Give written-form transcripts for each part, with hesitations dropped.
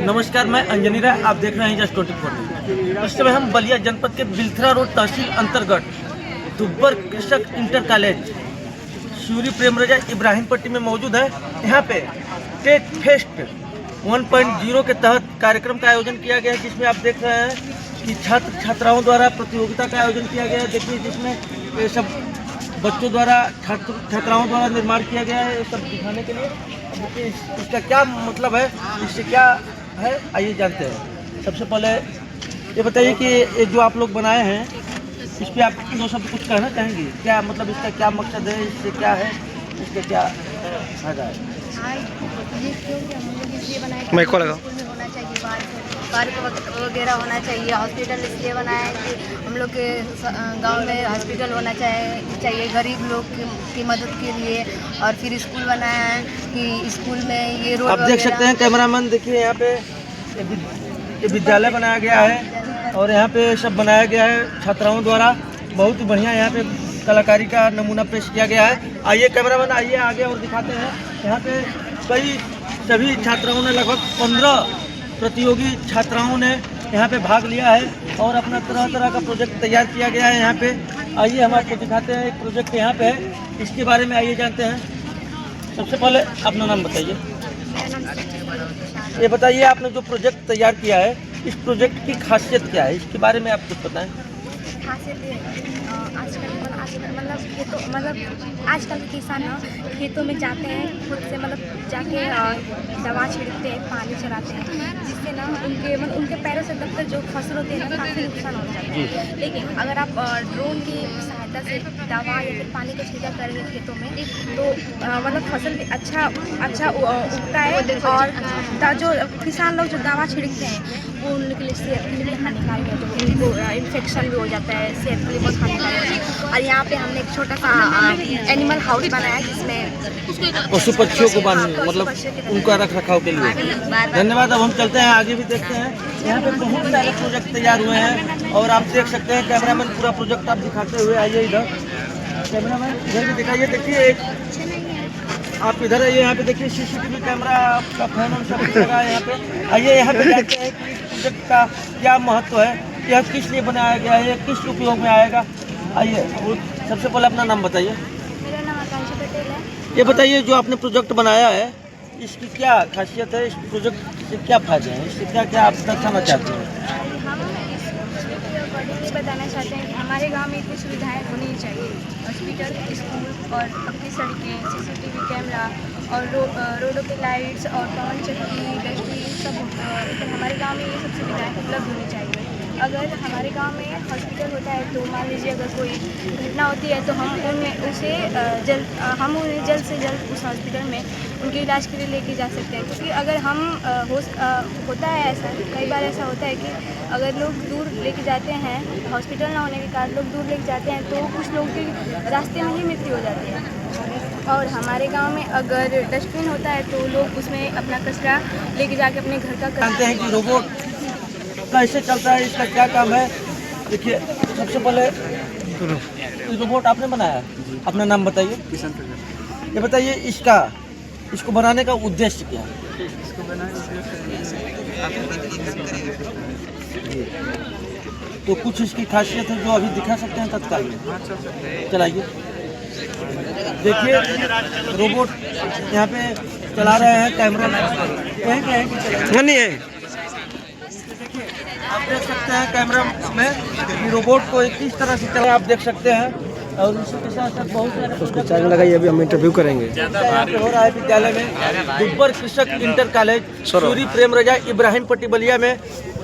नमस्कार, मैं अंजनी राय, आप देख रहे हैं जस्ट 24। इस समय हम बलिया जनपद के बिलथरा रोड तहसील अंतर्गत दुब्बर कृषक इंटर कॉलेज सूरी प्रेम रजा इब्राहिम पट्टी में मौजूद है। यहाँ पे टेक फेस्ट 1.0 के तहत कार्यक्रम का आयोजन किया गया है, जिसमें आप देख रहे हैं कि छात्र छात्राओं द्वारा प्रतियोगिता का आयोजन किया गया है। देखिए, जिसमें ये सब बच्चों द्वारा छात्राओं द्वारा निर्माण किया गया है, ये सब दिखाने के लिए। देखिए इसका क्या मतलब है, इससे क्या है, आइए जानते हैं। सबसे पहले ये बताइए कि ये जो आप लोग बनाए हैं, इस पर आप दो शब्द कुछ कहना चाहेंगे? क्या मतलब, इसका क्या मकसद है, इससे क्या है, इसके क्या फायदा है? मैं को लगा होना चाहिए, पार्क वगैरह होना चाहिए। हॉस्पिटल इसलिए बनाया है कि हम लोग के गांव में हॉस्पिटल होना चाहिए गरीब लोग की मदद के लिए। और फिर स्कूल बनाया है कि स्कूल में ये रोड आप देख सकते हैं कैमरामैन, देखिए यहाँ पे ये विद्यालय बनाया गया है और यहाँ पे सब बनाया गया है छात्राओं द्वारा। बहुत ही बढ़िया यहाँ पे कलाकारी का नमूना पेश किया गया है। आइए कैमरामैन, आइए आगे और दिखाते हैं। यहाँ पे सभी छात्राओं ने, लगभग 15 प्रतियोगी छात्राओं ने यहाँ पे भाग लिया है और अपना तरह तरह का प्रोजेक्ट तैयार किया गया है यहाँ पे। आइए हम आपको दिखाते हैं, एक प्रोजेक्ट यहाँ पे है, इसके बारे में आइए जानते हैं। सबसे पहले अपना नाम बताइए। ये बताइए, आपने जो प्रोजेक्ट तैयार किया है, इस प्रोजेक्ट की खासियत क्या है, इसके बारे में आप कुछ बताएं। खासियत ये है, आजकल के किसान खेतों में जाते हैं, खुद से जाके दवा छिड़कते हैं, पानी चलाते हैं, जिससे उनके पैरों से दबकर जो फसल होते हैं काफ़ी नुकसान हो जाता है। लेकिन अगर आप ड्रोन की सहायता से दवा या फिर पानी का छिड़काव करेंगे खेतों में, तो फसल भी अच्छा उगता है। और जो किसान लोग जो दवा छिड़कते हैं वो उनके लिए सेहत के लिए हानिकारक है, तो उनको इन्फेक्शन भी हो जाता है, सेहत के लिए बहुत हानिकारक है। और यहाँ पे हमने एक छोटा सा एनिमल हाउस बनाया है, जिसमें पशु पक्षियों को बांधने, मतलब उनका रख रखाव के लिए। धन्यवाद। अब हम चलते हैं, आगे भी देखते हैं। यहाँ पे बहुत सारे प्रोजेक्ट तैयार हुए हैं और आप देख सकते हैं। कैमरामैन पूरा प्रोजेक्ट आप दिखाते हुए आइए इधर। कैमरामैन इधर भी दिखाइए। देखिए, आप इधर आइए, यहाँ पे देखिए CCTV कैमरा का फैन और सब लगा है यहाँ पे। आइए यहाँ पे जानते हैं कि इस प्रोजेक्ट का क्या महत्व है, यह किस लिए बनाया गया है, किस उपयोग में आएगा। आइए, सबसे पहले अपना नाम बताइए। मेरा नाम आकांक्षा पटेल है। ये बताइए, जो आपने प्रोजेक्ट बनाया है, इसकी क्या खासियत है, इस प्रोजेक्ट से क्या फायदे हैं, इससे क्या क्या आप दर्शाना चाहते हैं? हम इस अकॉर्डिंगली बताना चाहते हैं कि हमारे गांव में इतनी सुविधाएं होनी चाहिए। हॉस्पिटल, स्कूल और अपनी सड़कें, CCTV कैमरा और रोडों पे लाइट्स और पवन चक्की, डस्टबिन सब हमारे गांव में ये सब सुविधाएं उपलब्ध होनी चाहिए। अगर हमारे गांव में हॉस्पिटल होता है, तो मान लीजिए अगर कोई घटना होती है, तो हम उन्हें जल्द से जल्द उस हॉस्पिटल में उनके इलाज के लिए लेके जा सकते हैं। क्योंकि अगर होता है ऐसा, कई बार ऐसा होता है कि अगर लोग दूर लेके जाते हैं, हॉस्पिटल ना होने के कारण लोग दूर लेके जाते हैं, तो कुछ लोगों की रास्ते में ही मृत्यु हो जाती है। और हमारे गांव में अगर डस्टबिन होता है, तो लोग उसमें अपना कचरा लेके जाके अपने घर का जानते हैं कि रोबोट कैसे चलता है, इसका क्या काम है। देखिए, सबसे पहले रोबोट आपने बनाया, अपना नाम बताइए। ये बताइए, इसको बनाने का उद्देश्य क्या है? इसको बनाने तो कुछ इसकी खासियत है जो अभी दिखा सकते हैं तत्काल में? चलाइए। देखिए, रोबोट यहाँ पे चला रहे हैं, कैमरा नहीं है। आप देख सकते हैं कैमरा में रोबोट को किस तरह से चला, आप देख सकते हैं। और इसी के साथ साथ बहुत सारे उसको चार्ज लगाइए, अभी हम इंटरव्यू करेंगे। यहाँ पे हो रहा है विद्यालय में, दुब्बर कृषक इंटर कॉलेज सूरी प्रेम रजा इब्राहिम पट्टी बलिया में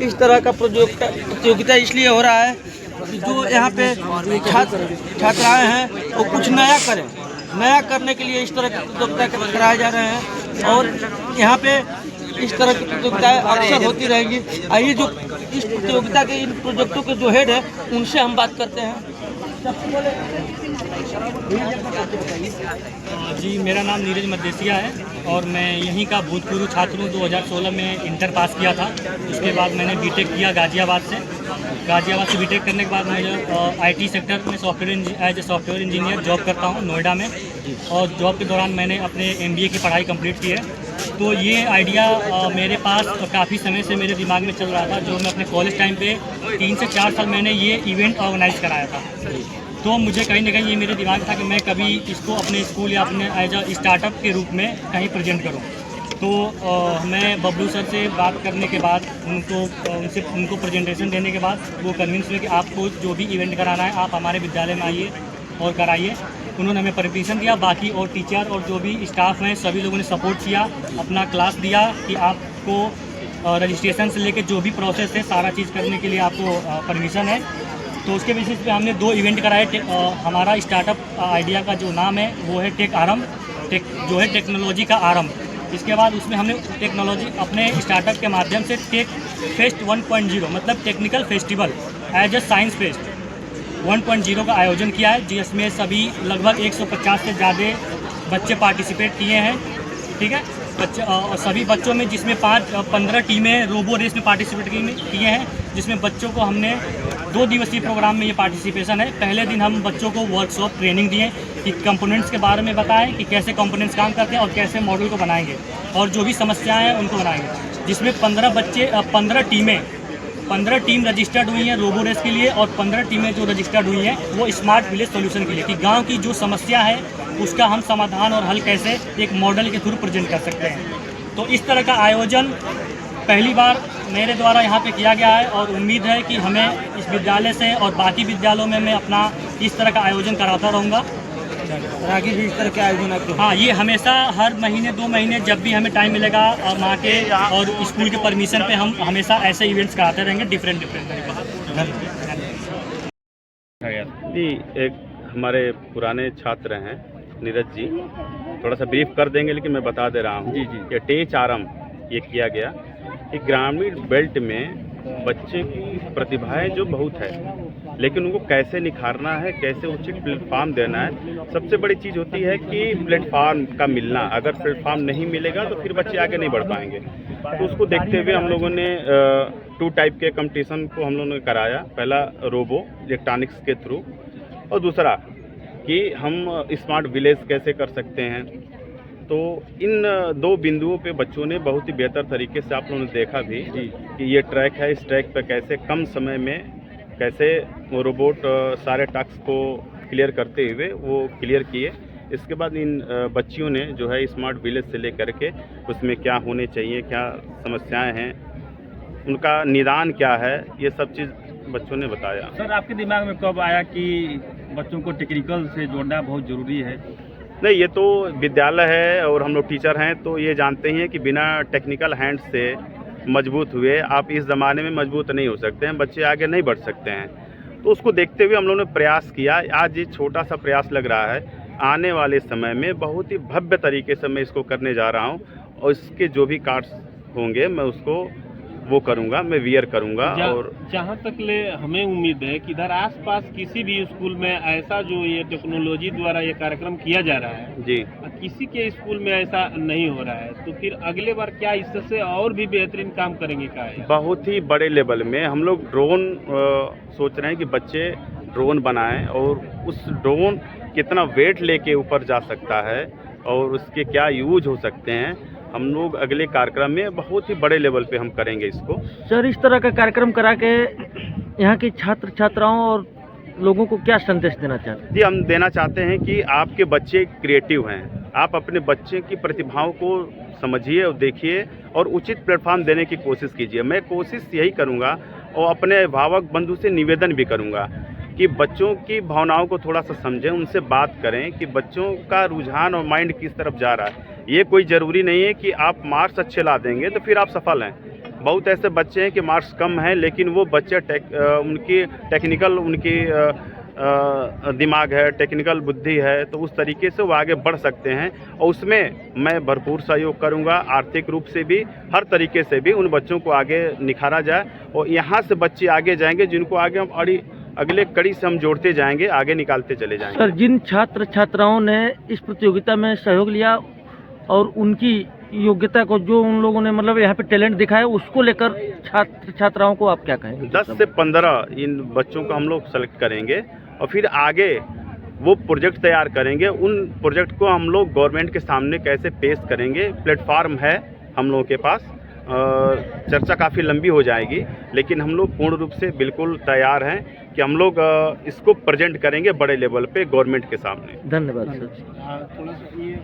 इस तरह का प्रतियोगिता इसलिए हो रहा है कि जो यहाँ पे छात्राएं हैं वो कुछ नया करें। नया करने के लिए इस तरह की प्रतियोगिता कराए जा रहे हैं और यहाँ पे इस तरह की प्रतियोगिताएं अक्सर होती रहेंगी। आइए, जो इस प्रतियोगिता के इन प्रोजेक्टों के जो हेड है, उनसे हम बात करते हैं। सबसे पहले जी, मेरा नाम नीरज मदेसिया है और मैं यहीं का भूतपूर्व छात्र हूँ। 2016 में इंटर पास किया था। उसके बाद मैंने बीटेक किया गाजियाबाद से। बीटेक करने के बाद मैं IT सेक्टर में as a software engineer job करता हूँ नोएडा में। और जॉब के दौरान मैंने अपने MBA की पढ़ाई कंप्लीट की है तो ये आइडिया मेरे पास काफ़ी समय से मेरे दिमाग में चल रहा था। जो मैं अपने कॉलेज टाइम पे 3 से 4 साल मैंने ये इवेंट ऑर्गेनाइज कराया था। तो मुझे कहीं ना कहीं ये मेरे दिमाग में था कि मैं कभी इसको अपने स्कूल या अपने एज अ स्टार्टअप के रूप में कहीं प्रेजेंट करूँ। तो मैं बबलू सर से बात करने के बाद उनको प्रेजेंटेशन देने के बाद वो कन्विंस हुए कि आपको जो भी इवेंट कराना है आप हमारे विद्यालय में आइए और कराइए। उन्होंने हमें परमिशन दिया। बाकी और टीचर और जो भी स्टाफ हैं सभी लोगों ने सपोर्ट किया, अपना क्लास दिया कि आपको रजिस्ट्रेशन से लेकर जो भी प्रोसेस है सारा चीज़ करने के लिए आपको परमिशन है। तो उसके बेसिस पे हमने 2 इवेंट कराए। हमारा स्टार्टअप आइडिया का जो नाम है वो है टेक आरंभ, जो है टेक्नोलॉजी का आरंभ। इसके बाद उसमें हमने टेक्नोलॉजी अपने स्टार्टअप के माध्यम से टेक फेस्ट 1.0 मतलब technical festival as a science fest 1.0 का आयोजन किया है, जिसमें सभी लगभग 150 से ज़्यादा बच्चे पार्टिसिपेट किए हैं। ठीक है, सभी बच्चों में जिसमें 15 टीमें रोबो रेस में पार्टिसिपेट किए हैं, जिसमें बच्चों को हमने 2 दिवसीय प्रोग्राम में ये पार्टिसिपेशन है। पहले दिन हम बच्चों को वर्कशॉप ट्रेनिंग दिए कि कंपोनेंट्स के बारे में बताएं कि कैसे कंपोनेंट्स काम करते हैं और कैसे मॉडल को बनाएंगे और जो भी समस्याएं हैं उनको बनाएंगे। जिसमें 15 टीम रजिस्टर्ड हुई हैं रोबो रेस के लिए और 15 टीमें जो रजिस्टर्ड हुई हैं वो स्मार्ट विलेज सॉल्यूशन के लिए, कि गांव की जो समस्या है उसका हम समाधान और हल कैसे एक मॉडल के थ्रू प्रेजेंट कर सकते हैं। तो इस तरह का आयोजन पहली बार मेरे द्वारा यहाँ पे किया गया है और उम्मीद है कि हमें इस विद्यालय से और बाकी विद्यालयों में मैं अपना इस तरह का आयोजन कराता रहूँगा। आगे भी इस तरह के आयोजन आपके? हाँ, ये हमेशा हर महीने 2 महीने जब भी हमें टाइम मिलेगा और वहाँ के और स्कूल के परमिशन पे हम हमेशा ऐसे इवेंट्स कराते रहेंगे डिफरेंट तरीके से। जी, एक हमारे पुराने छात्र हैं नीरज जी, थोड़ा सा ब्रीफ कर देंगे लेकिन मैं बता दे रहा हूँ। जी जी, ये टेक आरंभ ये किया गया कि ग्रामीण बेल्ट में बच्चे की प्रतिभाएं जो बहुत है, लेकिन उनको कैसे निखारना है, कैसे उचित प्लेटफॉर्म देना है। सबसे बड़ी चीज़ होती है कि प्लेटफॉर्म का मिलना। अगर प्लेटफॉर्म नहीं मिलेगा तो फिर बच्चे आगे नहीं बढ़ पाएंगे। तो उसको देखते हुए हम लोगों ने 2 टाइप के कंपटीशन को हम लोगों ने कराया। पहला रोबो इलेक्ट्रॉनिक्स के थ्रू और दूसरा कि हम स्मार्ट विलेज कैसे कर सकते हैं। तो इन 2 बिंदुओं पे बच्चों ने बहुत ही बेहतर तरीके से, आप लोगों ने देखा भी कि ये ट्रैक है, इस ट्रैक पर कैसे कम समय में कैसे वो रोबोट सारे टास्क को क्लियर करते हुए वो क्लियर किए। इसके बाद इन बच्चियों ने जो है स्मार्ट विलेज से लेकर के उसमें क्या होने चाहिए, क्या समस्याएं हैं, उनका निदान क्या है, ये सब चीज़ बच्चों ने बताया। सर, आपके दिमाग में कब आया कि बच्चों को टेक्निकल से जोड़ना बहुत ज़रूरी है? नहीं, ये तो विद्यालय है और हम लोग टीचर हैं तो ये जानते हैं कि बिना टेक्निकल हैंड से मजबूत हुए आप इस ज़माने में मजबूत नहीं हो सकते हैं, बच्चे आगे नहीं बढ़ सकते हैं। तो उसको देखते हुए हम लोगों ने प्रयास किया। आज ये छोटा सा प्रयास लग रहा है, आने वाले समय में बहुत ही भव्य तरीके से मैं इसको करने जा रहा हूँ और इसके जो भी कार्ड्स होंगे मैं उसको वो करूँगा, मैं वियर करूँगा। और जहाँ तक ले हमें उम्मीद है कि इधर आसपास किसी भी स्कूल में ऐसा जो ये टेक्नोलॉजी द्वारा ये कार्यक्रम किया जा रहा है जी, किसी के स्कूल में ऐसा नहीं हो रहा है, तो फिर अगले बार क्या इससे और भी बेहतरीन काम करेंगे? क्या है बहुत ही बड़े लेवल में हम लोग ड्रोन सोच रहे हैं कि बच्चे ड्रोन बनाएं और उस ड्रोन कितना वेट लेके ऊपर जा सकता है और उसके क्या यूज हो सकते हैं। हम लोग अगले कार्यक्रम में बहुत ही बड़े लेवल पे हम करेंगे इसको। सर, इस तरह का कार्यक्रम करा के यहाँ के छात्र छात्राओं और लोगों को क्या संदेश देना चाहते हैं? जी, हम देना चाहते हैं कि आपके बच्चे क्रिएटिव हैं, आप अपने बच्चे की प्रतिभाओं को समझिए और देखिए और उचित प्लेटफॉर्म देने की कोशिश कीजिए। मैं कोशिश यही करूँगा और अपने अभिभावक बंधु से निवेदन भी करूँगा कि बच्चों की भावनाओं को थोड़ा सा समझें, उनसे बात करें कि बच्चों का रुझान और माइंड किस तरफ जा रहा है। ये कोई ज़रूरी नहीं है कि आप मार्क्स अच्छे ला देंगे तो फिर आप सफल हैं। बहुत ऐसे बच्चे हैं कि मार्क्स कम हैं लेकिन वो बच्चे उनकी टेक्निकल दिमाग है, टेक्निकल बुद्धि है, तो उस तरीके से वो आगे बढ़ सकते हैं और उसमें मैं भरपूर सहयोग करूंगा। आर्थिक रूप से भी, हर तरीके से भी उन बच्चों को आगे निखारा जाए और यहाँ से बच्चे आगे जाएंगे जिनको आगे हम अगले कड़ी से हम जोड़ते जाएंगे, आगे निकालते चले जाएंगे। सर, जिन छात्र छात्राओं ने इस प्रतियोगिता में सहयोग लिया और उनकी योग्यता को जो उन लोगों ने मतलब यहाँ पे टैलेंट दिखाया, उसको लेकर छात्र छात्राओं को आप क्या कहेंगे? 10 से 15 इन बच्चों को हम लोग सेलेक्ट करेंगे और फिर आगे वो प्रोजेक्ट तैयार करेंगे। उन प्रोजेक्ट को हम लोग गवर्नमेंट के सामने कैसे पेश करेंगे, प्लेटफार्म है हम लोगों के पास। चर्चा काफ़ी लंबी हो जाएगी, लेकिन हम लोग पूर्ण रूप से बिल्कुल तैयार हैं कि हम लोग इसको प्रेजेंट करेंगे बड़े लेवल पे गवर्नमेंट के सामने। धन्यवाद सर। थोड़ा सा ये